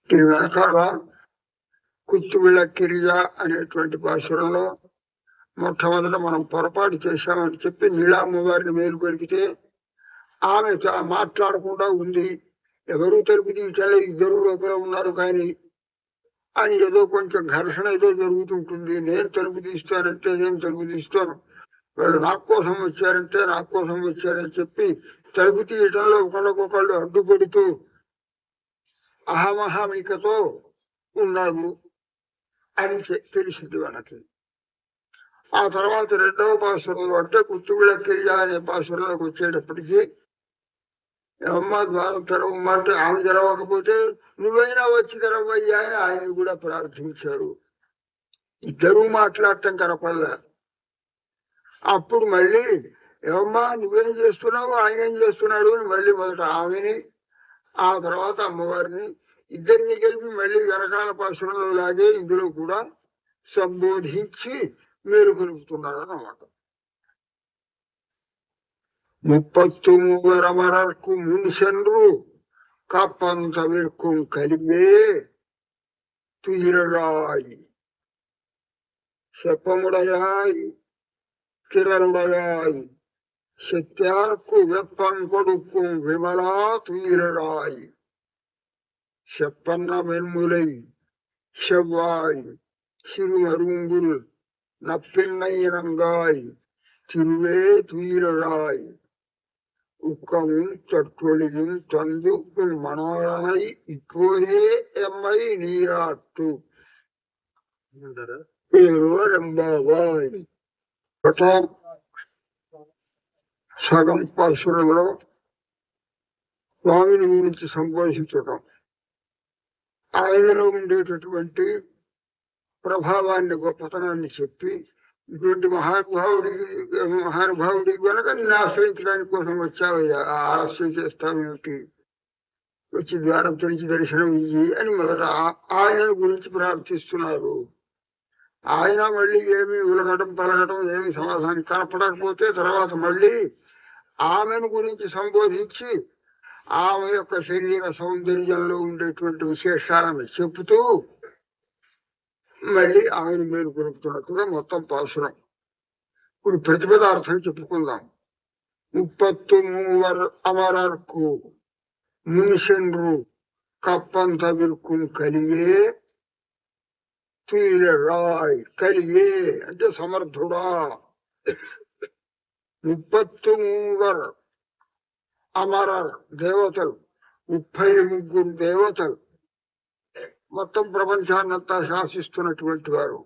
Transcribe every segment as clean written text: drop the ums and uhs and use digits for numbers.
ఈ వెనకాల కుత్తువిళక్కిరియ అనేటువంటి పాశురంలో మొట్టమొదట మనం పొరపాటు చేశామని చెప్పి నీలామ్మ వారిని మేలుకొలిపితే ఆమె మాట్లాడకుండా ఉంది. ఎవరు తలుపు తీయటలే, ఇద్దరు లోపల ఉన్నారు కానీ అని ఏదో కొంచెం ఘర్షణ ఏదో జరుగుతుంటుంది. నేను తలుపు తీస్తానంటే నేను తలుపు తీస్తాను, వాళ్ళు నాకు కోసం వచ్చారంటే నాకు కోసం వచ్చారని చెప్పి తలుపు తీయటంలో ఒకళ్ళకొకళ్ళు అడ్డుపడుతూ అహమహమికతో ఉన్నారు అని తెలిసింది మనకి. ఆ తర్వాత రెండవ పాసురంలో అంటే కుత్తువిళక్కిరియ అనే పాసురంలోకి వచ్చేటప్పటికి అమ్మ ద్వారం తెరవమంటే ఆమె తెరవకపోతే నువ్వైనా వచ్చి తెరవయ్యా అని ఆయన కూడా ప్రార్థించారు. ఇద్దరూ మాట్లాడటం కనపడలే. అప్పుడు మళ్ళీ ఏమమ్మా నువ్వేం చేస్తున్నావు, ఆయన ఏం చేస్తున్నాడు అని మళ్ళీ మొదట ఆమెని ఆ తర్వాత అమ్మవారిని ఇద్దరిని కలిపి మళ్ళీ వెనకాల పాసురంలో లాగే ఇందులో కూడా సంబోధించి మేలు కలుపుతున్నారు అన్నమాట. 33 அமரர்க்கும் முன் சென்று காப்பந்தவிற்கும் கலிவே துயிலாய் செப்பமுடையாய் திறனுடையாய் செத்தியார்க்கு வெப்பம் கொடுக்கும் விமலா துயிலாய் செப்பன்ன மென்முலை செவ்வாய் சிறுமருங்குல் நப்பின்னை இனங்காய் திருவே துயிலாய் உக்கமும் தற்றொழியும் தந்து உன் மனோரனை இப்போதே எம்மை நீராட்டு రెంబావాయ్. సగం పాసురంలో స్వామిని గురించి సంబోధించడం, ఆయనలో ఉండేటటువంటి ప్రభావాన్ని గొప్పతనాన్ని చెప్పి ఇటువంటి మహానుభావుడికి కనుక నిన్ను ఆశ్రయించడానికి కోసం వచ్చావయ్యా, ఆలస్యం చేస్తావేమిటి, వచ్చి ద్వారం తెరిచి దర్శనం ఇయ్యి అని మొదట ఆయనను గురించి ప్రార్థిస్తున్నారు. ఆయన మళ్ళీ ఏమి ఉలగటం పలగటం ఏమి సమాధానం కనపడకపోతే తర్వాత మళ్ళీ ఆమెను గురించి సంబోధించి ఆమె యొక్క శరీర సౌందర్యంలో ఉండేటువంటి విశేషాలను చెబుతూ మళ్ళీ ఆమెను మేలు కొలుపుతున్నట్టుగా మొత్తం పాసురం. ఇప్పుడు ప్రతిపదార్థం చెప్పుకుందాం. 33 అమరర్కు మున్సెన్రు కప్పంతవిర్కుం కలిగే తుయిలాయ్. కలిగే అంటే సమర్థుడా. 33 అమరర్ దేవతలు, 33 దేవతలు మొత్తం ప్రపంచాన్నంతా శాసిస్తున్నటువంటి వారు.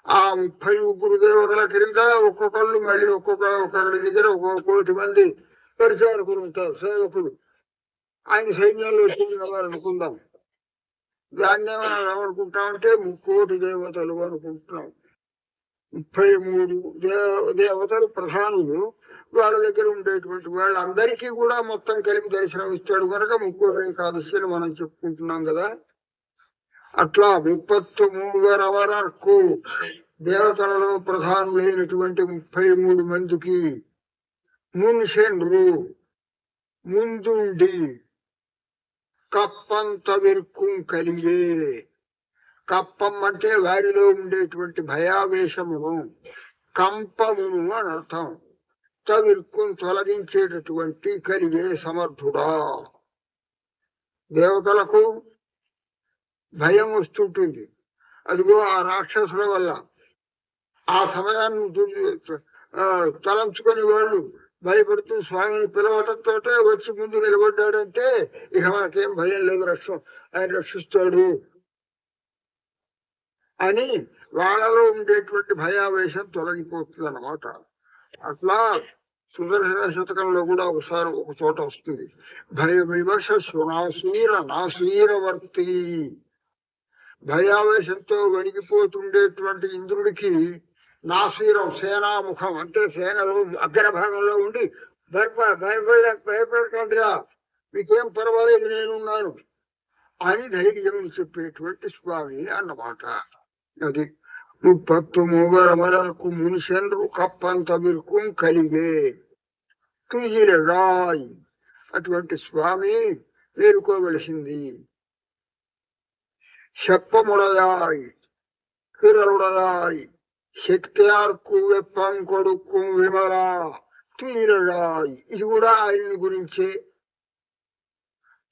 ఆ 33 దేవతల క్రింద ఒక్కొక్కళ్ళు మళ్ళీ ఒక్కొక్కరి దగ్గర ఒక్కొక్క కోటి మంది పరిచారకులు ఉంటారు, సేవకులు. ఆయన సైన్యంలో చెందిన వారు అనుకుందాం. దాన్నే మనం ఏమనుకుంటామంటే 3,000,000 దేవతలు అనుకుంటున్నాం. 33 దేవతలు ప్రధానులు, వాళ్ళ దగ్గర ఉండేటువంటి వాళ్ళందరికీ కూడా మొత్తం కలిపి దర్శనం ఇస్తాడు కనుక 3,000,000 ఏకాదశి అని మనం చెప్పుకుంటున్నాం కదా. అట్లా 33 అమరర్కు దేవతలలో ప్రధానులైనటువంటి 33 మందికి మున్సెన్రు ముందుండి కప్పంతవిర్కుం కలిగే. కప్పం అంటే వారిలో ఉండేటువంటి భయావేశమును, కంపమును అని అర్థం. తవిర్కుం తొలగించేటటువంటి కలిగే సమర్థుడా. దేవతలకు భయం వస్తుంటుంది, అదిగో ఆ రాక్షసుల వల్ల. ఆ సమయాన్ని తలంచుకొని వాళ్ళు భయపడుతూ స్వామిని పిలవటంతో వచ్చి ముందు నిలబడ్డాడంటే ఇక మనకేం భయం లేదు, ఆయన రక్షిస్తాడు అని వాళ్ళలో ఉండేటువంటి భయావేశం తొలగిపోతుంది అన్నమాట. అట్లా సుదర్శన శతకంలో కూడా ఒకసారి ఒక చోట వస్తుంది, భయవివశ సునాసీర నాసీరవర్తి. భయావేశంతో వణిగిపోతుండేటువంటి ఇంద్రుడికి నాసీరం సేనాముఖం అంటే సేనలో అగ్రభాగంలో ఉండి భయపడకండిరా, మీకేం పర్వాలేదు నేనున్నాను అని ధైర్యం చెప్పేటువంటి స్వామి అన్నమాట. అది 33 అమరర్కు మున్సెన్రు కప్పంతవిర్కుం కలిగే తుయిలాయ్. అటువంటి స్వామి వేరుకోవలసింది. செப்பமுடையாய் திரளுடையாய் శక్తియార్కు వెప్పం కొడుకు విమలా తీరడాయ్. ఇది కూడా ఆయన్ని గురించి.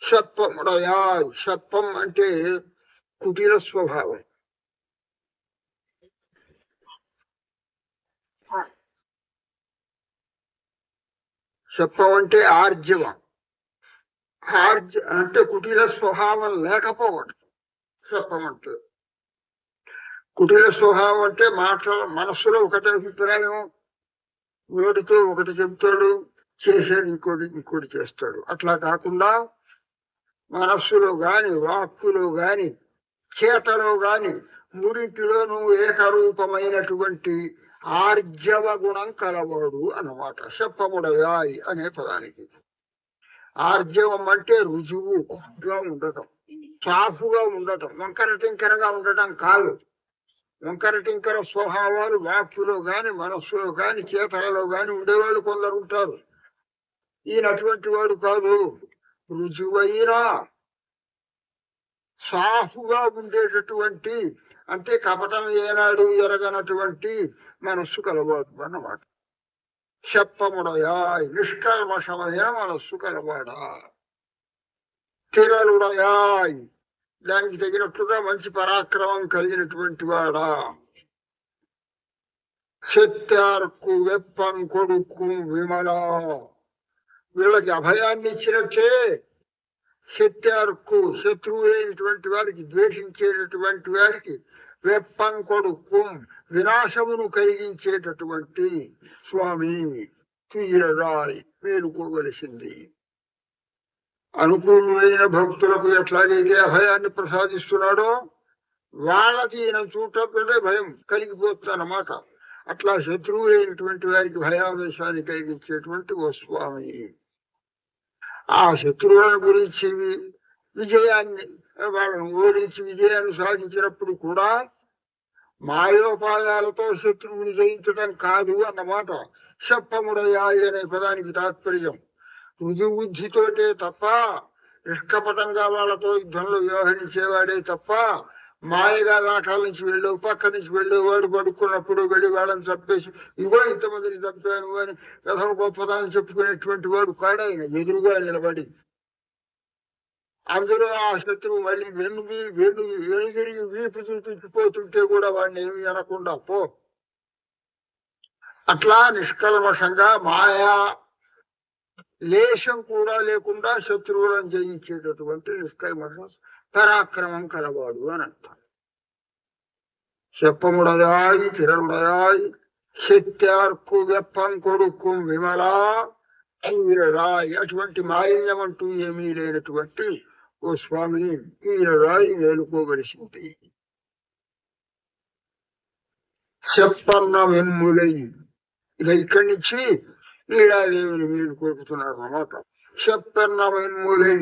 శప్పముడయాయ్, శప్పం అంటే కుటీర స్వభావం. శప్పం అంటే ఆర్జవం. అంటే కుటీర స్వభావం లేకపోవడం శప్పం అంటే. కుటీర స్వభావం అంటే మనస్సులో ఒకటి అభిప్రాయం, నోటితో ఒకటి చెప్తాడు, చేసేది ఇంకోటి చేస్తాడు. అట్లా కాకుండా మనస్సులో గాని, వాక్కులో గాని, చేతలో గాని మూడింటిలోనూ ఏకరూపమైనటువంటి ఆర్జవ గుణం కలవాడు అన్నమాట శప్పముడయాయ్ అనే పదానికి. ఆర్జవం అంటే రుజువుగా ఉండటం, సాఫుగా ఉండటం, వంకర టింకరగా ఉండటం కాదు. వంకర టింకర స్వభావాలు వాక్కులో గాని, మనస్సులో గాని, చేతలలో గాని ఉండేవాళ్ళు కొందరు ఉంటారు. ఈయన అటువంటి వాడు కాదు. రుజువైన సాఫుగా ఉండేటటువంటి, అంటే కపటం ఏనాడు ఎరగనటువంటి మనస్సు కలవాడు అన్నమాట. శప్పముడయాయ్, నిష్కల్మషమైన మనస్సు కలవాడా. తిరలుడయాయ్, దానికి తగినట్లుగా మంచి పరాక్రమం కలిగినటువంటి వాడా. శక్త్యార్కు వెప్పం కొడుకు విమలా, వీళ్ళకి అభయాన్ని ఇచ్చినట్టే శక్త్యార్కు శత్రువు అయినటువంటి వారికి, ద్వేషించేటటువంటి వారికి వెప్పం కొడుకు వినాశమును కలిగించేటటువంటి స్వామి తీరరాయ్, మేలుకోవలసింది. అనుకూలమైన భక్తులకు ఎట్లాగైతే అభయాన్ని ప్రసాదిస్తున్నాడో వాళ్ళకి ఈయన చూడటంలోనే భయం కలిగిపోతుందన్నమాట. అట్లా శత్రువు అయినటువంటి వారికి భయావేశాన్ని కలిగించేటువంటి ఓ స్వామి. ఆ శత్రువుల గురించి విజయాన్ని, వాళ్ళను ఓడించి విజయాన్ని సాధించినప్పుడు కూడా మాయోపాయాలతో శత్రువుని జయించడం కాదు అన్నమాట శప్పముడయాయ్ అనే పదానికి తాత్పర్యం. రుజుబుద్ధితోటే తప్ప, నిష్కపటంగా వాళ్ళతో యుద్ధంలో వ్యవహరించేవాడే తప్ప, మాయగా వాటాల నుంచి వెళ్ళే, పక్క నుంచి వెళ్ళేవాడు పడుకున్నప్పుడు వెళ్ళి వాళ్ళని చంపేసి ఇగో ఇంతమందిని చంపాను అని కథ గొప్పదాన్ని చెప్పుకునేటువంటి వాడు కాడాయన ఎదురుగా నిలబడి. అందులో ఆ శత్రువు మళ్ళీ వెనుదిరిగి వీపు చూపించిపోతుంటే కూడా వాడిని ఏమి అనకుండా పో. అట్లా నిష్కల్మషంగా మాయా లేశం కూడా లేకుండా శత్రువులను జయించేటటువంటి నిష్కల్మష పరాక్రమం కలవాడు అని అర్థం. శప్పముడయాయ్, తిరలుడయాయ్, శక్త్యార్కు వెప్పం కొడుకు విమలా తీరరాయ్, అటువంటి మాలిన్యం అంటూ ఏమీ లేనటువంటి ఓ స్వామిని తీరరాయ్ మేలుకోవలసింది. చెప్పన్న వెమ్ములై, ఇక ఇక్కడి నుంచి లీలాదేవిని మేలుకోరుతున్నారు అన్నమాట. చెప్పన్న వెమ్ములై,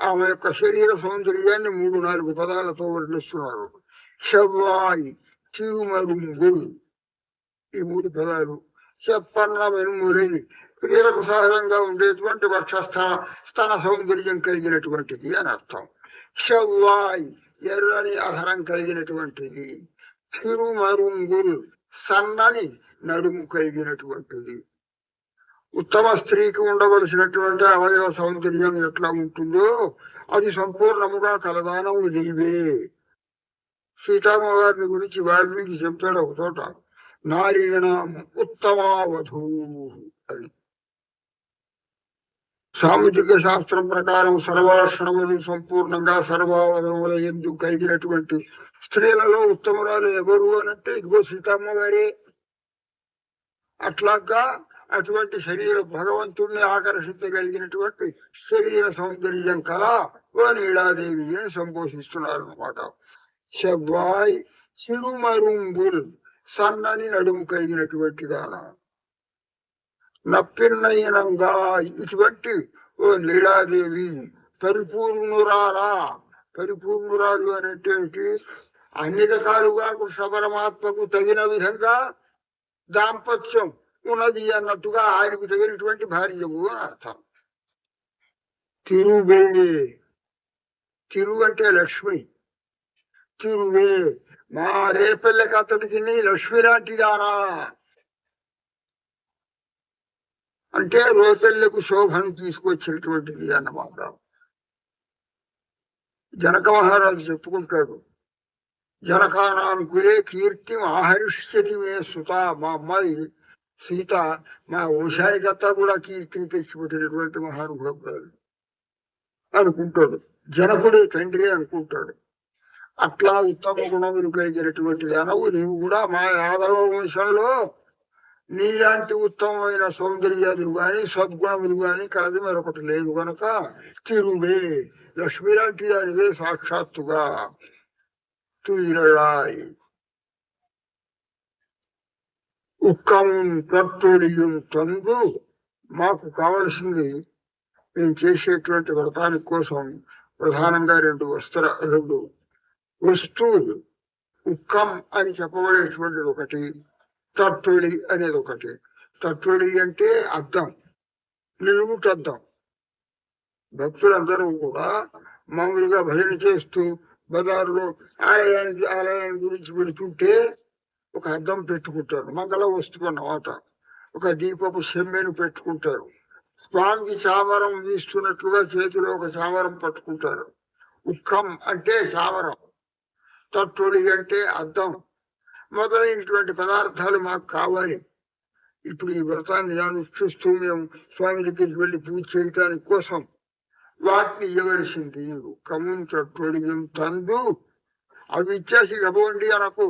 ఆమె యొక్క శరీర సౌందర్యాన్ని 3-4 పదాలతో వర్ణిస్తున్నారు. చెవ్వాయి, తిరుమరుంగు, ఈ 3 పదాలు. చెప్పన్న వెన్ములై, స్త్రీలకు సహజంగా ఉండేటువంటి స్తన సౌందర్యం కలిగినటువంటిది అని అర్థం. చెవ్వాయి, ఎర్రని అధరం కలిగినటువంటిది. తిరుమరుంగుల్, సన్నని నడుము కలిగినటువంటిది. ఉత్తమ స్త్రీకి ఉండవలసినటువంటి అవయవ సౌందర్యం ఎట్లా ఉంటుందో అది సంపూర్ణముగా కలదానం నీవే. సీతామ్మవారిని గురించి వాల్మీకి చెప్తాడు ఒక చోట, నారీణం ఉత్తమావధూ అని. సాముద్రిక శాస్త్రం ప్రకారం సర్వాశ్రములు సంపూర్ణంగా సర్వావధముల ఎందుకు కలిగినటువంటి స్త్రీలలో ఉత్తమురాలు ఎవరు అనంటే ఇదిగో సీతమ్మవారే. అట్లాగా అటువంటి శరీర భగవంతుణ్ణి ఆకర్షించగలిగినటువంటి శరీర సౌందర్యం కల ఓ నీలాదేవి అని సంబోధిస్తున్నారు అన్నమాట. శవ్వాయ్, సిరుమరుంగుల్, సన్నని నడుము కలిగినటువంటి దాన. నప్పిన్నయనంగా, ఇటువంటి ఓ నీలాదేవి పరిపూర్ణురాలా. పరిపూర్ణురాలు అనేటువంటి అన్ని రకాలుగా కృష్ణ పరమాత్మకు తగిన విధంగా దాంపత్యం ఉన్నది అన్నట్టుగా ఆయనకు తగినటువంటి భార్యవు అని అర్థం. తిరువే, తిరు అంటే లక్ష్మి, తిరువే మా రేపల్లెకి అతడికి లక్ష్మి లాంటిదానా అంటే రేపల్లెకు శోభను తీసుకొచ్చినటువంటిది అన్నమాట. జనక మహారాజు చెప్పుకుంటాడు, జనకానానుకులే కీర్తి ఆహరిష్యతి మే సుత, మా అమ్మాయి సీత మా వంశానికంతా కూడా కీర్తిని తెచ్చిపెట్టినటువంటి మహానుభావుడు అనుకుంటాడు. జనకుడే తండ్రి అనుకుంటాడు. అట్లా ఉత్తమ గుణములు కలిగినటువంటి అనవు నీవు కూడా మా యాదవ వంశంలో నీలాంటి ఉత్తమమైన సౌందర్యాలు గాని సద్గుణములు గాని కలది మరొకటి లేదు గనక తిరువే లక్ష్మి లాంటి దానివే సాక్షాత్తుగా తుయిరాయ్. ఉక్కం కర్తూలియం తందు మాకు కావలసింది మేము చేసేటువంటి వ్రతానికి కోసం ప్రధానంగా రెండు వస్తువులు ఉక్కం అని చెప్పబడేటువంటిది ఒకటి, తట్టుడి అనేది ఒకటి. తట్టుడి అంటే అద్దం, నిలువుటద్దం. భక్తులందరూ కూడా మామూలుగా భజన చేస్తూ బజారులో ఆలయాన్ని గురించి పెడుతుంటే ఒక అద్దం పెట్టుకుంటారు, మంగళ వస్తువు అన్నమాట. ఒక దీపపు సెమ్మెను పెట్టుకుంటారు, స్వామికి చామరం వీస్తున్నట్లుగా చేతిలో ఒక చామరం పట్టుకుంటారు. ఉక్కం అంటే చామరం, తట్టుడి అంటే అద్దం. మొదలైనటువంటి పదార్థాలు మాకు కావాలి. ఇప్పుడు ఈ వ్రతాన్ని అనుష్ఠిస్తూ మేము స్వామి దగ్గరికి వెళ్ళి పూజ చేయటానికి కోసం వాటిని ఇవ్వవలసింది. ఉక్కముం తట్టుడియం తందు అవి ఇచ్చేసి ఇవ్వండి అనకు.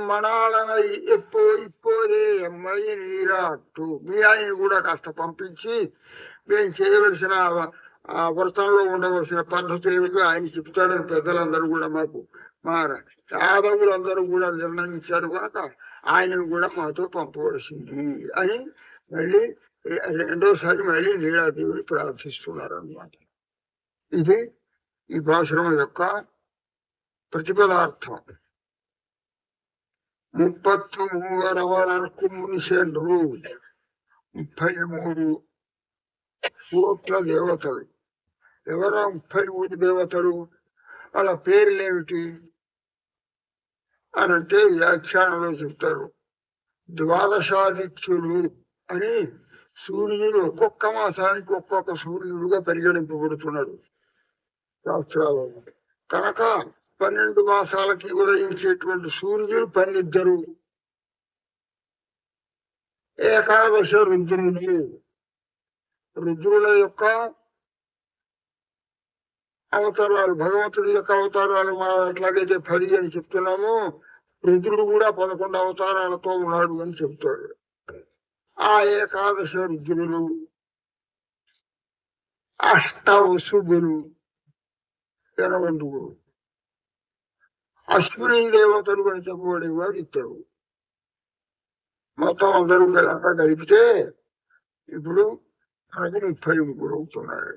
మనాలన ఇప్పోదే అమ్మాయి నీరాట్టు మీ ఆయన కూడా కాస్త పంపించి మేము చేయవలసిన వ్రతంలో ఉండవలసిన పద్ధతులు ఏమిటో ఆయన చెప్తాడని పెద్దలందరూ కూడా మాకు మా యాదవులందరూ కూడా నిర్ణయించారు కనుక ఆయనను కూడా మాతో పంపవలసింది అని మళ్ళీ రెండోసారి మళ్ళీ నీలాదేవిని ప్రార్థిస్తున్నారు అన్నమాట. ఇది ఈ భాషణం యొక్క ప్రతిపదార్థం. 33 మునిషన్లు 33 కోట్ల దేవతలు. ఎవరా 33 దేవతలు? వాళ్ళ పేర్లేమిటి అని అంటే వ్యాఖ్యానంలో చెప్తారు. ద్వాదశాదిత్యులు అని సూర్యుడు ఒక్కొక్క మాసానికి ఒక్కొక్క సూర్యుడుగా పరిగణింపబడుతున్నాడు శాస్త్రాలు. కనుక 12 మాసాలకి ఉదయించేటువంటి సూర్యుడు 12. ఏకాదశ రుద్రులు, రుద్రుల యొక్క అవతారాలు, భగవంతుడి యొక్క అవతారాలు మనం ఎట్లాగైతే 10 అని చెప్తున్నామో రుద్రుడు కూడా 11 అవతారాలతో ఉన్నాడు అని చెప్తాడు. ఆ ఏకాదశ రుద్రులు, అష్టవసుగులు 80, అశ్విని దేవతలు అని చెప్పబడేవారు ఇద్దరు. మొత్తం అందరూ అంతా కలిపితే ఇప్పుడు మనకి 33 అవుతున్నారు.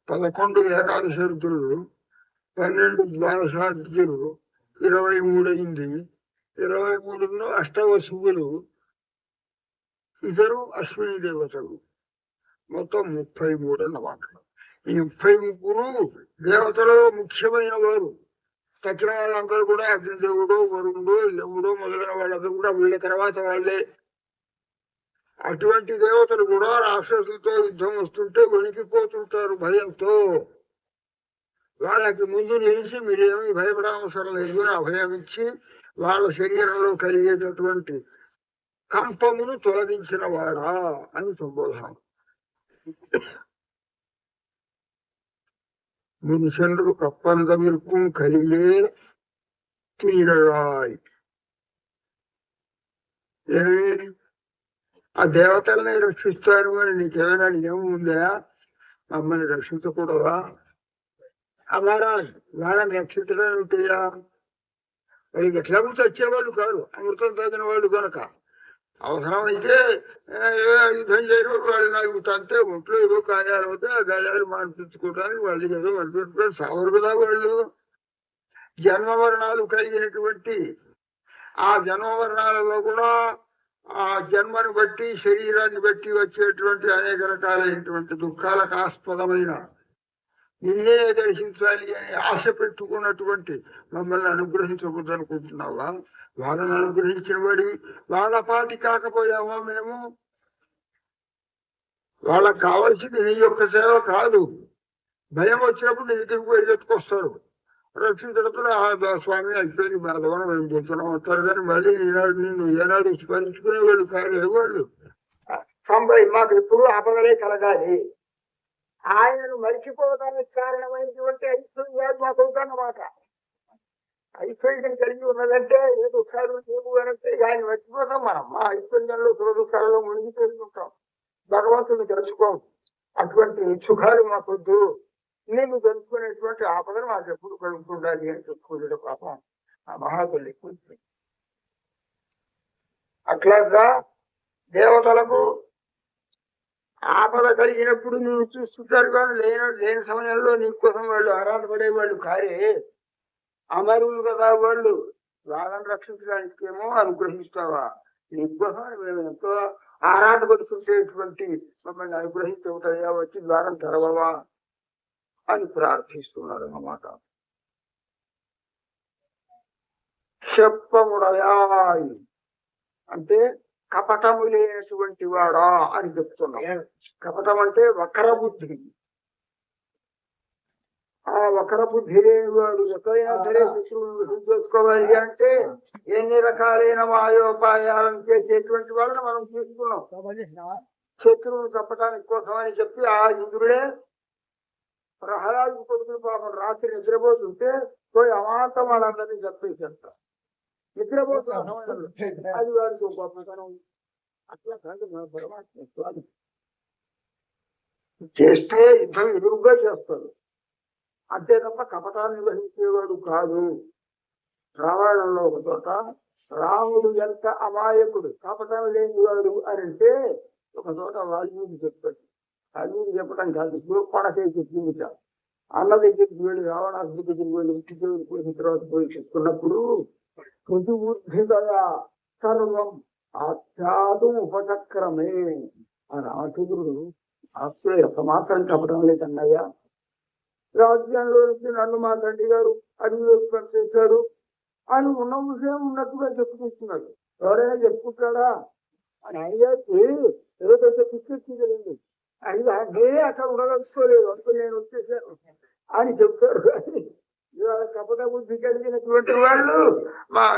11 ఏకాదశ రుద్రులు, 12 ద్వాదశాదిత్యులు, 23 అయింది. 23 అష్టవసువులు, ఇద్దరు అశ్విని దేవతలు, మొత్తం 33 అన్నమాట. ఈ 33 దేవతలు ముఖ్యమైన వారు. తక్కిన వాళ్ళందరూ కూడా అగ్నిదేవుడు, వరుణుడు, యముడు మొదలైన వాళ్ళందరూ కూడా వీళ్ళ తర్వాత వాళ్ళే. అటువంటి దేవతలు కూడా రాక్షసులతో యుద్ధం వస్తుంటే వణికిపోతుంటారు భయంతో. వాళ్ళకి ముందు నిలిచి మీరేమీ భయపడవసరం లేదు అని అభయం ఇచ్చి వాళ్ళ శరీరంలో కలిగేటటువంటి కంపమును తొలగించిన వాడా అని సంబోధన. మునిషండ్రు కప్పందమిరుకు కలిగే తీరరాయ్. ఆ దేవతల్ని రక్షిస్తాను అని నీకేమైనా నియమం ఉందా? మమ్మల్ని రక్షించకూడదా? అలారా వాళ్ళని రక్షించడం ఉంటాయా? వాళ్ళకి ఎట్లాగూ చచ్చేవాళ్ళు కాదు, అమృతం తాగిన వాళ్ళు కనుక. అవసరమైతే యుద్ధం చేయడం వాళ్ళు నాకు తంతే ఒంట్లో ఏవో గాయాలు అవుతాయి, ఆ గాయాలు మాన్పించుకోవడానికి వాళ్ళకి ఏదో మనిపించుకోవడం సావరు కదా. వాళ్ళు జన్మవర్ణాలు కలిగినటువంటి ఆ జన్మవర్ణాలలో కూడా ఆ జన్మను బట్టి శరీరాన్ని బట్టి వచ్చేటువంటి అనేక రకాలైనటువంటి దుఃఖాలకు ఆస్పదమైన నిన్నే దర్శించాలి అని ఆశ పెట్టుకున్నటువంటి మమ్మల్ని అనుగ్రహించకూడదనుకుంటున్నావా? వాళ్ళని అనుగ్రహించిన వాడివి, వాళ్ళ పాటి కాకపోయావా మేము? వాళ్ళకి కావాల్సింది నీ యొక్క సేవ కాదు. భయం వచ్చినప్పుడు నీ దగ్గరికి పోయి ఎత్తుకొస్తారు, రక్షించడంతో స్వామి అయిపోయింది బాధవనం మేము చెప్తున్నాం వస్తారు. కానీ మళ్ళీ నిన్ను ఏనాడు స్మరించుకునేవాళ్ళు కాదు వాళ్ళు. తొంభై మాకు ఎప్పుడు ఆపదలే కలగాలి. ఆయనను మరిచిపోవడానికి కారణమైనటువంటి ఐశ్వర్యాలు మాకు అవుతాన్నమాట. ఐశ్వర్యం కలిగి ఉన్నదంటే ఏ దుఃఖాలు లేవు అనంటే ఆయన మర్చిపోతాం మనం. మా ఐశ్వర్యంలో సుఖదుఖాలలో మునిగి తెలుసుకుంటాం, భగవంతుని తెలుసుకోం. అటువంటి సుఖాలు మాకొద్దు, నేను తెలుసుకునేటువంటి ఆపదలు మాకు ఎప్పుడు కలుగుతుండాలి అని చెప్పుకునే పాపం ఆ మహాతల్లి కూర్చుంది. అట్లాగా దేవతలకు ఆపద కలిగినప్పుడు నువ్వు చూస్తుంటారు, కానీ లేని సమయంలో నీ కోసం వాళ్ళు ఆరాటపడేవాళ్ళు కారే. అమరులు కదా వాళ్ళు, వాళ్ళని రక్షించడానికి ఏమో అనుగ్రహిస్తావా? నీ కోసం మేము ఎంతో ఆరాటపడుతుంటేటువంటి మమ్మల్ని అనుగ్రహించవుతాయా, వచ్చి ద్వారం తెరవవా అని ప్రార్థిస్తున్నారు అన్నమాట. చెప్పముడయాయ్ అంటే కపటము లేనటువంటి వాడా అని చెప్తున్నాం. కపటం అంటే వక్ర బుద్ధి. ఆ వక్ర బుద్ధి లేనివాడు ఎక్కడైనా సరే శత్రువులను చేసుకోవాలి అంటే ఎన్ని రకాలైన మాయోపాయాలను చేసేటువంటి వాళ్ళని మనం తీసుకున్నాం. శత్రువులు చంపడానికి కోసం అని చెప్పి ఆ ఇంద్రుడే ప్రహ్లాదు కొడుకులు పాపం రాత్రి నిద్రపోతుంటే పోయి అమాంతం వాళ్ళందరినీ చంపేసేస్తారు. నిద్రపోతున్నాం అది వాడికి గొప్పతనం. అట్లా కాదు పరమాత్మ చేస్తే యుద్ధం ఎదురుగా చేస్తాడు అంతే తప్ప కపటాన్ని వహించేవాడు కాదు. రామాయణంలో ఒక చోట రాముడు ఎంత అమాయకుడు, కపటం లేనివాడు అని అంటే ఒక చోట వాల్మీకి చెప్పాడు. వాల్మీకి చెప్పడం కాదు, కొనకే చెప్పింది కాదు. అన్న దగ్గరికి వెళ్ళి రావణాసు దగ్గరికి వెళ్ళి ఇంటి దేవుడు పోయిన తర్వాత పోయి చెప్తున్నప్పుడు ఋతుబుద్ధిగా సర్వం ఆఖ్యాతం ఉపచక్రమే ఆ రామచంద్రుడు ఎంత మాత్రం చెప్పడం లేదన్నయ్యా. రాజ్యంలో నుంచి నన్ను మా తండ్రి గారు అడిగి చేశాడు అని ఉన్న విషయం ఉన్నట్టుగా చెప్పుకుంటున్నాడు. ఎవరైనా చెప్పుకుంటాడా అని అడిగాకి ఏదో పెద్ద పిచ్చెక్కిందండి. అడిగా నేనే అక్కడ ఉండగలుసుకోలేదు అనుకో, నేను వచ్చేసాను అని చెప్తారు. కానీ ఇవాళ కపట బుద్ధి కలిగినటువంటి వాళ్ళు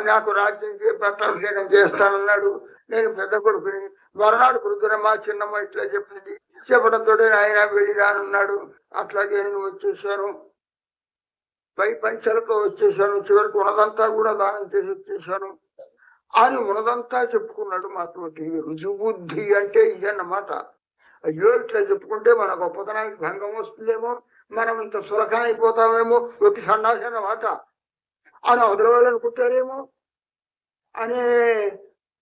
నాకు రాజ్యం పట్టాభిషేకం చేస్తానన్నాడు, నేను పెద్ద కొడుకుని, మరనాడు కుదురమ్మా చిన్నమ్మ ఇట్లా చెప్పింది, చెప్పడంతో ఆయన వెళ్ళి రానున్నాడు, అట్లాగే నేను వచ్చేసాను, పై పంచలతో వచ్చేసాను, చివరికి ఉన్నదంతా కూడా దానం చేసి వచ్చేసాను అని ఉన్నదంతా చెప్పుకున్నాడు. మాతోటి రుజుబుద్ధి అంటే ఇదన్నమాట. అయ్యో ఇట్లా చెప్పుకుంటే మన గొప్పతనానికి భంగం వస్తుందేమో, మనం ఇంత సులకన అయిపోతామేమో, ఒట్టి సన్నాసి అన్నమాట అని వదలవాలనుకుంటారేమో అనే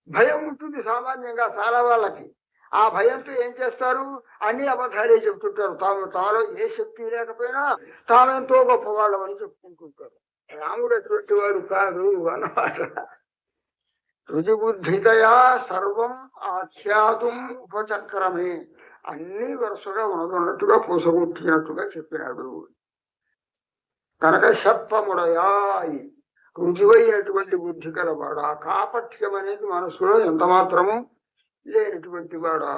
భయం ఉంటుంది సామాన్యంగా చాలా వాళ్ళకి. ఆ భయంతో ఏం చేస్తారు, అన్ని అబద్ధాలే చెప్తుంటారు. తాలో ఏ శక్తి లేకపోయినా తామెంతో గొప్పవాళ్ళం అని చెప్పుకుంటుంటారు. రాముడు అటువంటి వాడు కాదు అన్నమాట. రుజుబుద్ధితయా సర్వం ఆఖ్యాతం ఉపచక్రమే, అన్ని వరుసగా ఉన్నట్టుగా పూసగొట్టినట్టుగా చెప్పినాడు. కనుక శత్వముడయాయి రుజువైనటువంటి బుద్ధి కలవాడు. ఆ కాపట్యం అనేది మనసులో ఎంత మాత్రము లేనటువంటి వాడా.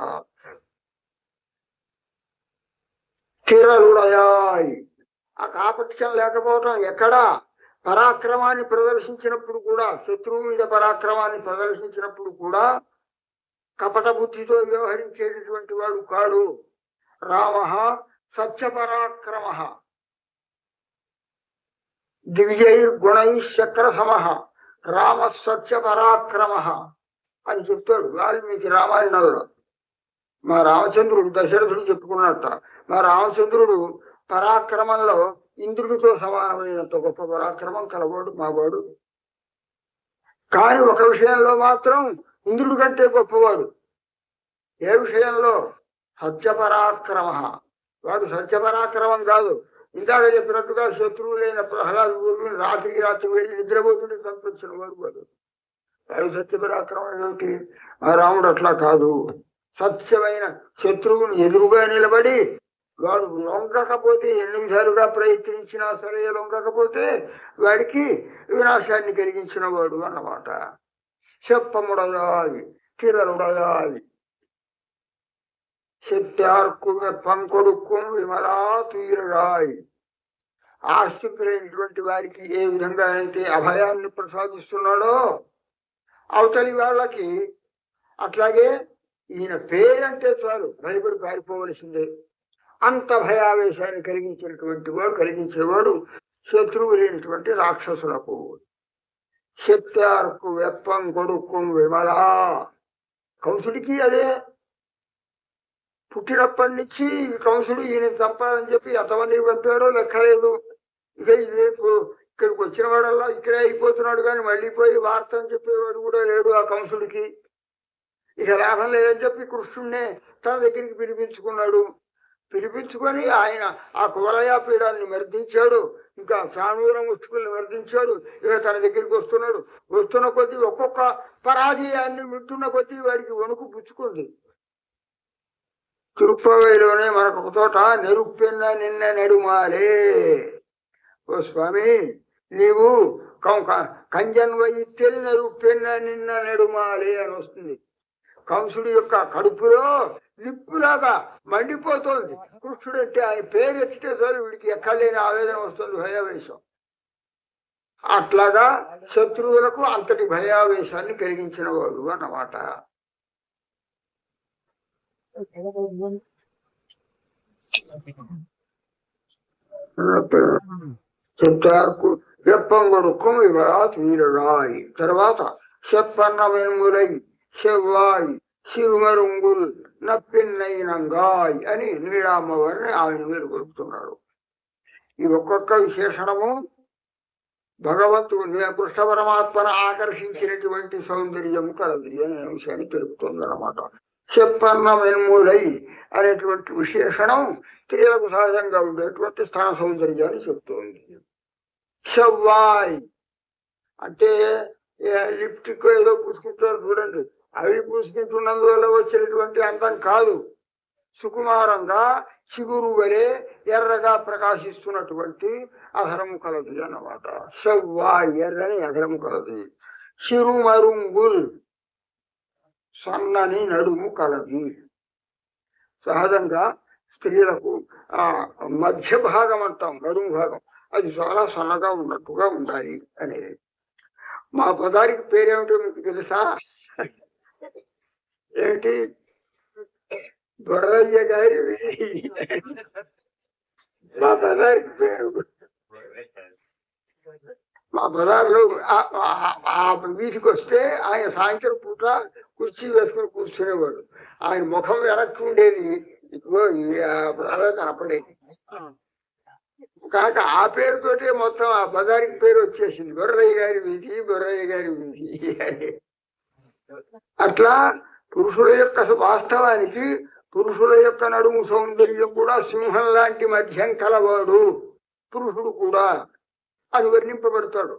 స్థిరలుడయాయి, ఆ కాపట్యం లేకపోవటం ఎక్కడా? పరాక్రమాన్ని ప్రదర్శించినప్పుడు కూడా, శత్రువు మీద పరాక్రమాన్ని ప్రదర్శించినప్పుడు కూడా కపట బుద్ధితో వ్యవహరించేటటువంటి వాడు కాడు. రామ సత్యపరాక్రమ దివ్యైర్గుణైశ్చక్ర సమః రామ సత్యపరాక్రమ అని చెప్తాడు వాల్మీకి రామాయణంలో. మా రామచంద్రుడు దశరథుడు చెప్పుకున్నట్ట, మా రామచంద్రుడు పరాక్రమంలో ఇంద్రుడితో సమానమైనంత గొప్ప పరాక్రమం కలవాడు మావాడు. కానీ ఒక విషయంలో మాత్రం ఇంద్రుడి కంటే గొప్పవాడు. ఏ విషయంలో? సత్యపరాక్రమ. వాడు సత్యపరాక్రమం కాదు, ఇందాక చెప్పినట్టుగా శత్రువులైన ప్రహ్లాదుని రాత్రి వెళ్ళి నిద్రపోతుంటే సంతరించిన వాడు వాడు. వాడు సత్యపరాక్రమం ఏమిటి? ఆ రాముడు అట్లా కాదు. సత్యమైన శత్రువుని ఎదురుగా నిలబడి వాడు లొంగకపోతే ఎన్ని విధాలుగా ప్రయత్నించినా సరే లొంగకపోతే వాడికి వినాశాన్ని కలిగించిన వాడు అన్నమాట. చెప్పముడయాయి తిరలుడయాయి శక్త్యార్కు పంకొడుక్కు విమలా తీరరాయి. ఆస్తికులైనటువంటి వారికి ఏ విధంగా అయితే అభయాన్ని ప్రసాదిస్తున్నాడో అవతలి వాళ్ళకి అట్లాగే ఈయన పేరంటే చాలు భయపడి పారిపోవలసిందే. అంత భయావేశాన్ని కలిగించేవాడు శత్రువు లేనటువంటి రాక్షసులకు. శక్త్యార్కు వెప్పం కొడుకు విమలా. కంసుడికి అదే పుట్టినప్పటి నుంచి కంసుడు ఈయన చంపాలని చెప్పి ఎంతమందికి పంపాడో లెక్కలేదు. ఇక రేపు ఇక్కడికి వచ్చిన వాడల్లా ఇక్కడే అయిపోతున్నాడు కానీ మళ్ళీ పోయి వార్త అని చెప్పేవాడు కూడా లేడు ఆ కంసుడికి. ఇక లాభం లేదని చెప్పి కృష్ణుడినే తన దగ్గరికి పిలిపించుకొని ఆయన ఆ కువలయాపీడాన్ని మర్దించాడు. ఇంకా చాణూర ముష్టికుల్ని మర్దించాడు. ఇక తన దగ్గరికి వస్తున్న కొద్దీ ఒక్కొక్క పరాజయాన్ని వింటున్న కొద్దీ వాడికి వణుకు పుచ్చుకుంది. తిరుప్పవైలోనే మనకు ఒక చోట నెరుప్పెన్న నిన్న నెడుమాలే. ఓ స్వామి, నీవు కంజన్వయిత్తెల్ నెరుప్పెన్న నిన్న నెడుమాలే అని వస్తుంది. కంసుడి యొక్క కడుపులో నిప్పులాగా మండిపోతోంది. కృష్ణుడు అంటే ఆయన పేరు ఎత్తితే చాలు వీడికి ఎక్కడలేని ఆవేదన వస్తుంది, భయావేశం. అట్లాగా శత్రువులకు అంతటి భయావేశాన్ని కలిగించిన వాడు అన్నమాట. చెప్తారు వెప్పంగొడుకు వీరరాయి. తర్వాత చెప్పన్నమేములై చెవ్వాయి శివమరుంగుల్ నప్పిన్నైనంగాయ్ అని నీడామ్మవారిని ఆయన మీరు కొలుపుతున్నారు. ఈ ఒక్కొక్క విశేషణము భగవంతుని కృష్ణ పరమాత్మను ఆకర్షించినటువంటి సౌందర్యము కలది అనే విషయాన్ని తెలుపుతుంది అన్నమాట. చెప్పన్నమేములై అనేటువంటి విశేషణం స్త్రీలకు సహజంగా ఉండేటువంటి స్థాన సౌందర్యాన్ని చెప్తోంది. చెవ్వాయ్ అంటే లిప్టిక్ ఏదో పూసుకుంటారు చూడండి, అవి పూసుకుంటున్నందువల్ల వచ్చినటువంటి అందం కాదు. సుకుమారంగా చిగురు వలె ఎర్రగా ప్రకాశిస్తున్నటువంటి అధరము కలది అన్నమాట. చెవ్వాయ్ ఎర్రని అధరము కలది. చిరుమరుంగుల్ సన్నని నడుము కలది. సహజంగా స్త్రీలకు ఆ మధ్య భాగం అంటాం, నడుము భాగం, అది చాలా సన్నగా ఉన్నట్టుగా ఉండాలి అనేది. మా పదారికి పేరేమిటో మీకు తెలుసా? ఏమిటి? బొర్రయ్య గారి మా పదారికి పేరు. మా బజార్లో వీధికి వస్తే ఆయన సాయంత్రం పూట కుర్చీ వేసుకుని కూర్చునేవాడు. ఆయన ముఖం వెనక్కి ఉండేది, ఇదిగో కనపడేది. కాక ఆ పేరుతోటే మొత్తం ఆ బజారికి పేరు వచ్చేసింది, బొర్రయ్య గారి వీధి, బొర్రయ్య గారి వీధి. అట్లా పురుషుల యొక్క వాస్తవానికి పురుషుల యొక్క నడుము సౌందర్యం కూడా సింహం లాంటి మధ్యం కలవాడు పురుషుడు కూడా అది వర్ణింపబడతాడు.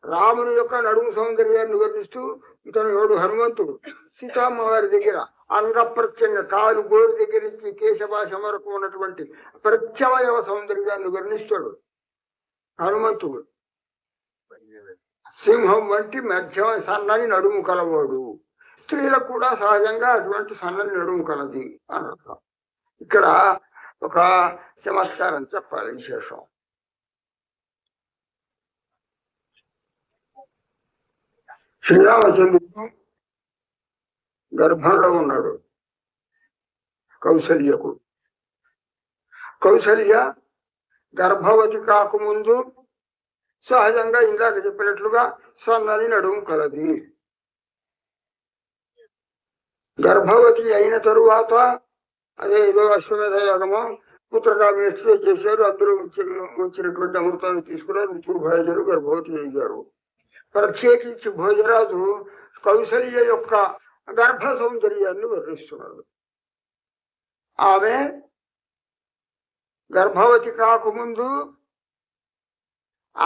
రాముని యొక్క నడుము సౌందర్యాన్ని వర్ణిస్తూ ఇతను ఎవడు హనుమంతుడు సీతమ్మ వారి దగ్గర అంగ ప్రత్యంగ కాలు గోరు దగ్గర నుంచి కేశభాష వరకు ఉన్నటువంటి ప్రత్యవయవ సౌందర్యాన్ని వర్ణిస్తాడు హనుమంతుడు. సింహం వంటి మధ్య సన్నని నడుము కలవాడు. స్త్రీలకు కూడా సహజంగా అటువంటి సన్నని నడుము కలది అని అర్థం. ఇక్కడ ఒక చమత్కారం చెప్పాలి విశేషం. శ్రీరామచంద్రుడు గర్భంలో ఉన్నాడు కౌసల్యకు. కౌసల్య గర్భవతి కాకముందు సహజంగా ఇందాక చెప్పినట్లుగా సన్నని నడుము కలది. గర్భవతి అయిన తరువాత అదే ఏదో అశ్వమేధ యాగమో పుత్రకామేష్టిలో చేశారు. అందరూ వచ్చినటువంటి అమృతాన్ని తీసుకున్నారు. ముగ్గురు భార్యలు గర్భవతి అయ్యారు. ప్రత్యేకించి భోజరాజు కౌసల్య యొక్క గర్భ సౌందర్యాన్ని వర్ణిస్తున్నాడు. ఆమె గర్భవతి కాకముందు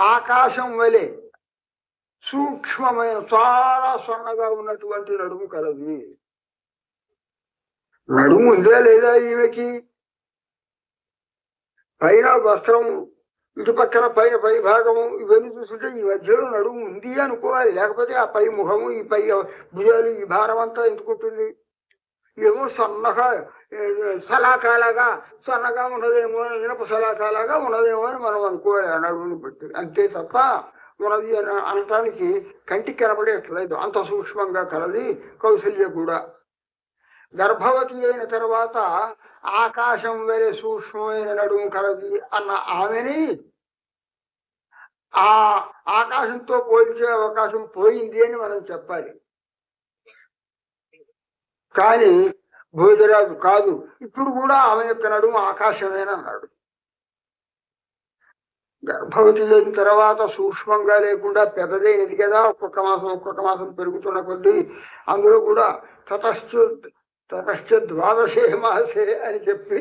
ఆకాశం వలె సూక్ష్మమైన చాలా సన్నగా ఉన్నటువంటి నడుము కలది. నడుము ఉందా లేదా ఈమెకి? పైన వస్త్రము, ఇటు పక్కన పైన పై భాగము ఇవన్నీ చూస్తుంటే ఈ మధ్యలో నడుము ఉంది అనుకోవాలి. లేకపోతే ఆ పై ముఖము, ఈ పై భుజాలు, ఈ భారం అంతా ఎందుకుంటుంది? ఏమో సన్నగా సలాకాలాగా సన్నగా ఉన్నదేమో, ఇనప సలాకాలాగా ఉన్నదేమో అని మనం అనుకోవాలి ఆ నడుముని బట్టి. అంతే తప్ప ఉన్నది అని అనటానికి కంటికి కనబడేట్లేదు. అంత సూక్ష్మంగా కలది కౌసల్య కూడా. గర్భవతి అయిన తర్వాత ఆకాశం వలె సూక్ష్మమైన నడుము కలది అన్న ఆమెని ఆ ఆకాశంతో పోల్చే అవకాశం పోయింది అని మనం చెప్పాలి. కానీ భోజరాజు కాదు, ఇప్పుడు కూడా ఆమె యొక్క నడుము ఆకాశమేనన్నాడు. గర్భవతి అయిన తర్వాత సూక్ష్మంగా లేకుండా పెద్దదైనది కదా. ఒక్కొక్క మాసం పెరుగుతున్న కొద్దీ అందులో కూడా తతశ్చ ద్వాదశే మాసే అని చెప్పి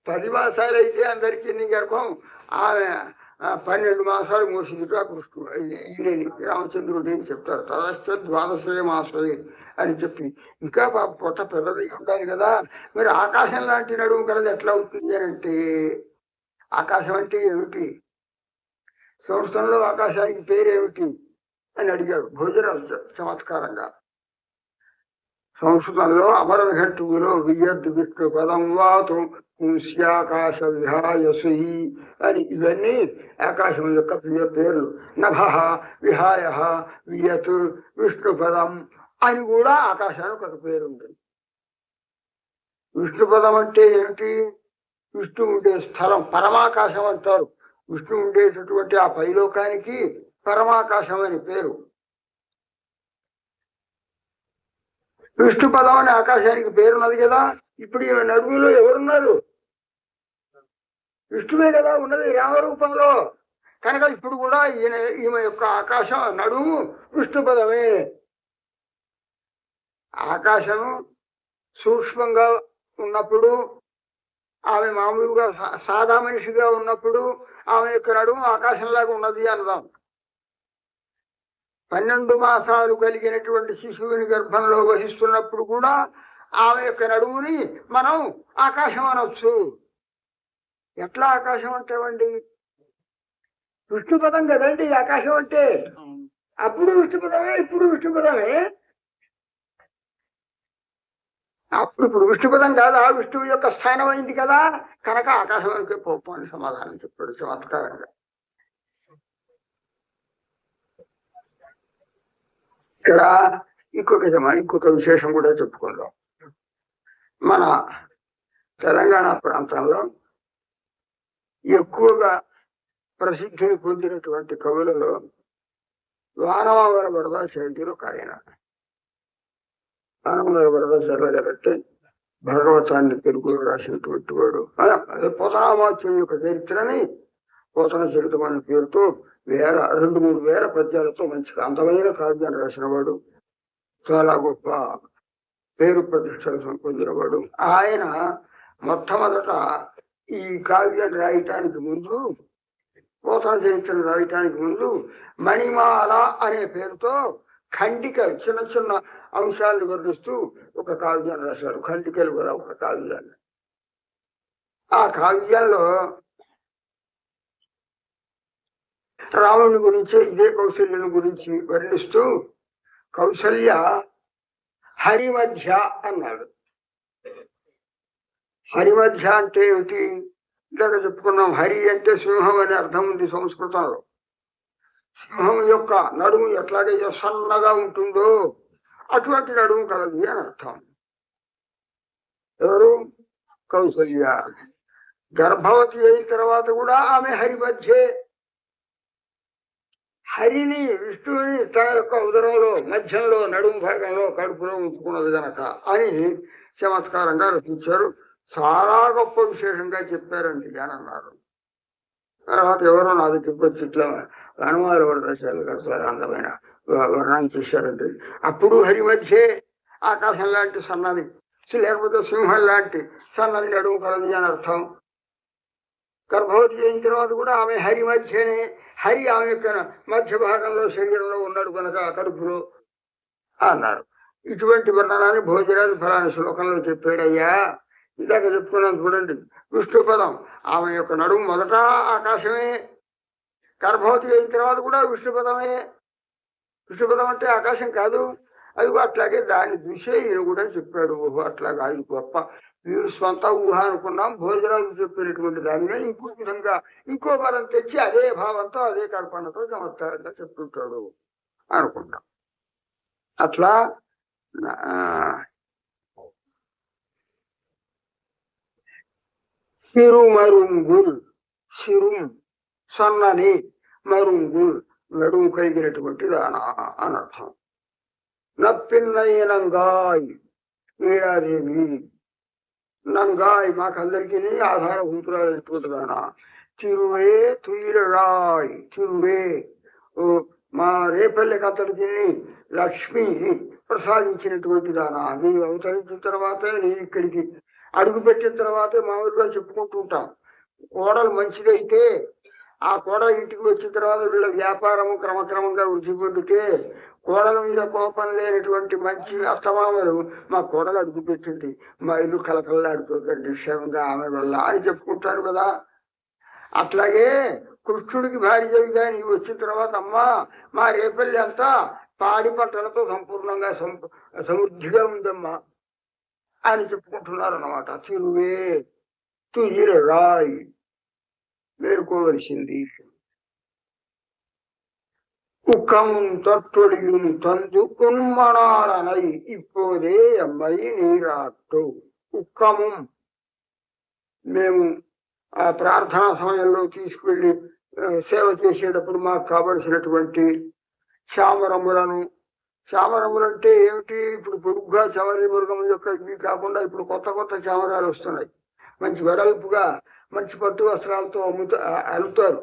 10 మాసాలు అయితే అందరికీ గర్భం. ఆమె 12 మాసాలు మోసిందిగా కృష్ణుడు ఈయనని రామచంద్రుడు ఏం చెప్తారు. తతశ్చ ద్వాదశే మాసే అని చెప్పి ఇంకా పొట్ట పెద్దది ఉండాలి కదా. మరి ఆకాశం లాంటి నడుము కలది ఎట్లా అవుతుంది అని అంటే, ఆకాశం అంటే ఏమిటి, సంస్కృతంలో ఆకాశానికి పేరేమిటి అని అడిగాడు భోజరాజు చమత్కారంగా. సంస్కృతంలో అమరఘట్టులో వియద్ విష్ణు పదం వాతు పుంస్యాకాశ విహాయసు అని ఇవన్నీ ఆకాశం యొక్క ప్రియ పేర్లు. నభ విహాయ వియత్ విష్ణుపదం అని కూడా ఆకాశానికి ఒక పేరు ఉంటుంది. విష్ణుపదం అంటే ఏమిటి? విష్ణు ఉండే స్థలం పరమాకాశం అంటారు. విష్ణు ఉండేటటువంటి ఆ పైలోకానికి పరమాకాశం అని పేరు. విష్ణు పదం అనే ఆకాశానికి పేరున్నది కదా. ఇప్పుడు ఈమె నడుములో ఎవరున్నారు? విష్ణువే కదా ఉన్నది రామరూపంలో. కనుక ఇప్పుడు కూడా ఈమె యొక్క ఆకాశం నడుము విష్ణు పదమే. ఆకాశము సూక్ష్మంగా ఉన్నప్పుడు, ఆమె మామూలుగా సాదా మనిషిగా ఉన్నప్పుడు ఆమె యొక్క నడుము ఆకాశంలాగా ఉన్నది అన్నదాం. 12 మాసాలు కలిగినటువంటి శిశువుని గర్భంలో వహిస్తున్నప్పుడు కూడా ఆమె యొక్క నడుముని మనం ఆకాశం అనొచ్చు. ఎట్లా ఆకాశం అంటామండి? విష్ణుపదం కదండి ఆకాశం అంటే. అప్పుడు విష్ణుపదమే, ఇప్పుడు విష్ణుపదమే. ఇప్పుడు విష్ణుపదం కాదా, విష్ణువు యొక్క స్థానం అయింది కదా. కనుక ఆకాశం వరకే పోపు అని సమాధానం చెప్పాడు చమత్కారంగా. ఇక్కడ ఇంకొక విశేషం కూడా చెప్పుకుందాం. మన తెలంగాణ ప్రాంతంలో ఎక్కువగా ప్రసిద్ధిని పొందినటువంటి కవులలో వానమావర వరదాచార్యులు ఒక ఆయన. వానమావర వరదాచార్యులు కాబట్టి భాగవతాన్ని తెలుగులో రాసినటువంటి వాడు. అదే పోతనామాత్యం యొక్క చరిత్రని పోతన చరిత్రం అనే పేరుతో 2-3 వేల పద్యాలతో మంచిగా అందమైన కావ్యాన్ని రాసిన వాడు. చాలా గొప్ప పేరు ప్రతిష్టలు పొందినవాడు. ఆయన మొట్టమొదట ఈ కావ్యాన్ని రాయటానికి ముందు, పోతన చరిత్రను రాయటానికి ముందు మణిమాల అనే పేరుతో ఖండిక చిన్న చిన్న అంశాలను వర్ణిస్తూ ఒక కావ్యాన్ని రాశారు. ఖండికలు కూడా ఒక కావ్యాన్ని. ఆ కావ్యాల్లో రాముని గురించి, ఇదే కౌశల్యుని గురించి వర్ణిస్తూ కౌసల్య హరి మధ్య అన్నాడు. హరి మధ్య అంటే ఏమిటి? ఇందాక చెప్పుకున్నాం. హరి అంటే సింహం అనే అర్థం ఉంది సంస్కృతంలో. సింహం యొక్క నడుము ఎట్లాగైతే సన్నగా ఉంటుందో అటువంటి నడుము కలది అని అర్థం. ఎవరు? కౌసల్య. గర్భవతి అయిన తర్వాత కూడా ఆమె హరి మధ్యే. హరిని, విష్ణువుని తన యొక్క ఉదరంలో, మధ్యంలో, నడుము భాగంలో, కడుపులో ఉంచుకున్నది గనక అని చమత్కారంగా రచించారు. చాలా గొప్ప విశేషంగా చెప్పారండి అని అన్నారు. తర్వాత ఎవరో నా దగ్గరికి వచ్చి ఇట్లా హనుమారు వరదశాలు చాలా అందమైన వర్ణన చేశారండి. అప్పుడు హరి మధ్యే ఆకాశం లాంటి సన్నది, లేకపోతే సింహం లాంటి సన్నది నడుము కలది అని అర్థం. గర్భవతి అయిన తర్వాత కూడా ఆమె హరి మధ్యనే. హరి ఆమె యొక్క మధ్య భాగంలో శరీరంలో ఉన్నాడు కనుక కడుపులో అన్నారు. ఇటువంటి వర్ణనాన్ని భోజరాజు ఫలాని శ్లోకంలో చెప్పాడయ్యా. ఇందాక చెప్పుకున్నాను చూడండి, విష్ణుపదం. ఆమె యొక్క నడుము మొదట ఆకాశమే, గర్భవతి అయిన తర్వాత కూడా విష్ణుపదమే. విష్ణుపదం అంటే ఆకాశం కాదు. అది అట్లాగే దాన్ని చూసే ఈయన కూడా చెప్పాడు. ఓహో అట్లాగా, అది గొప్ప వీరు స్వంత ఊహ అనుకున్నాం. భోజనాలు చెప్పినటువంటి దానినే ఇంకో విధంగా ఇంకో పదం తెచ్చి అదే భావంతో అదే కల్పనతో చమత్కారంగా చెప్తుంటాడు అనుకుంటాం. అట్లా సిరుమరుంగుల్, సిరుం సన్నని, మరుంగుల్ నడుము కలిగినటువంటి దాన అనర్థం. నప్పిన్నయ్యనంగాయ్ వీడాదేవి, నంగాయ్ మాకందరికీ ఆధారభూతులైనటువంటి దాన. తిరువే తుయిరాయ్, తిరువే మా రేపల్లెకి అతడికి లక్ష్మి ప్రసాదించినటువంటి దానా. నీవు అవతరించిన తర్వాతే, నేను ఇక్కడికి అడుగు పెట్టిన తర్వాతే మామూలుగా చెప్పుకుంటూ ఉంటాం. కోడలు మంచిదైతే ఆ కోడల ఇంటికి వచ్చిన తర్వాత వీళ్ళ వ్యాపారము క్రమక్రమంగా వృద్ధి పొందితే, కోడల మీద కోపం లేనటువంటి మంచి అత్తమామలు మా కోడలు అడుగు పెట్టింది, మా ఇల్లు కలకల్లాడుతుందండి క్షేమంగా ఆమె వల్ల అని చెప్పుకుంటారు కదా. అట్లాగే కృష్ణుడికి భార్యగా నీవు వచ్చిన తర్వాత, అమ్మా మా రేపల్లి అంతా పాడి పంటలతో సంపూర్ణంగా సమృద్ధిగా ఉందమ్మా అని చెప్పుకుంటున్నారు అన్నమాట. తిరువే తుయిరాయ్ మేలుకోవలసింది. ఉక్కమున్ తొట్టొడియును తందు ఉన్మనాడనై ఇప్పుడే అమ్మాయి నీరాట్టు. ఉక్కము మేము ఆ ప్రార్థనా సమయంలో తీసుకువెళ్ళి సేవ చేసేటప్పుడు మాకు కావలసినటువంటి చామరములను, చామరములంటే ఏమిటి, ఇప్పుడు పొడుగ్గా చవరి మృగం యొక్క ఇవి కాకుండా ఇప్పుడు కొత్త కొత్త చామరాలు వస్తున్నాయి. మంచి వెడల్పుగా మంచి పట్టు వస్త్రాలతో అల్లుతారు.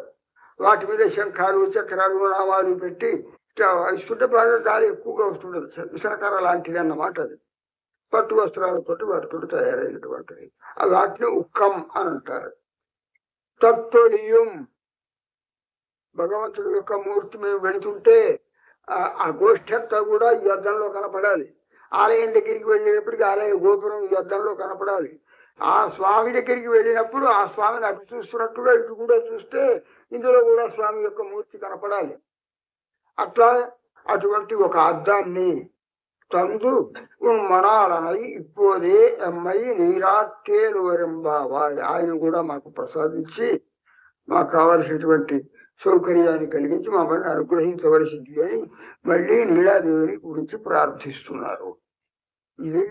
వాటి మీద శంఖాలు చక్రాలు నామాలు పెట్టి ఇస్తుంటే బాగా గాలి ఎక్కువగా వస్తుండదు. విసనకర్ర లాంటిది అన్నమాట. అది పట్టు వస్త్రాలతో వాటితో తయారైనటువంటిది. వాటిని ఉక్కం అని అంటారు. తత్వడియం భగవంతుడి యొక్క మూర్తి మేము వెళుతుంటే ఆ గోష్ఠి అంతా కూడా ఈ అద్దంలో కనపడాలి. ఆలయం దగ్గరికి వెళ్ళేటప్పటికి ఆలయ గోపురం ఈ అద్దంలో కనపడాలి. ఆ స్వామి దగ్గరికి వెళ్ళినప్పుడు ఆ స్వామిని అటు చూస్తున్నట్టుగా ఇటు కూడా చూస్తే ఇందులో కూడా స్వామి యొక్క మూర్తి కనపడాలి. అట్లా అటువంటి ఒక అద్దాన్ని తందు మనాలనై ఇప్పుడే అమ్మాయి నీరాట్టేలు వరంబావాయ్ ఆయన కూడా మాకు ప్రసాదించి మాకు కావలసినటువంటి సౌకర్యాన్ని కలిగించి మమ్మల్ని అనుగ్రహించవలసింది అని మళ్ళీ నీలాదేవిని గురించి ప్రార్థిస్తున్నారు. ఇది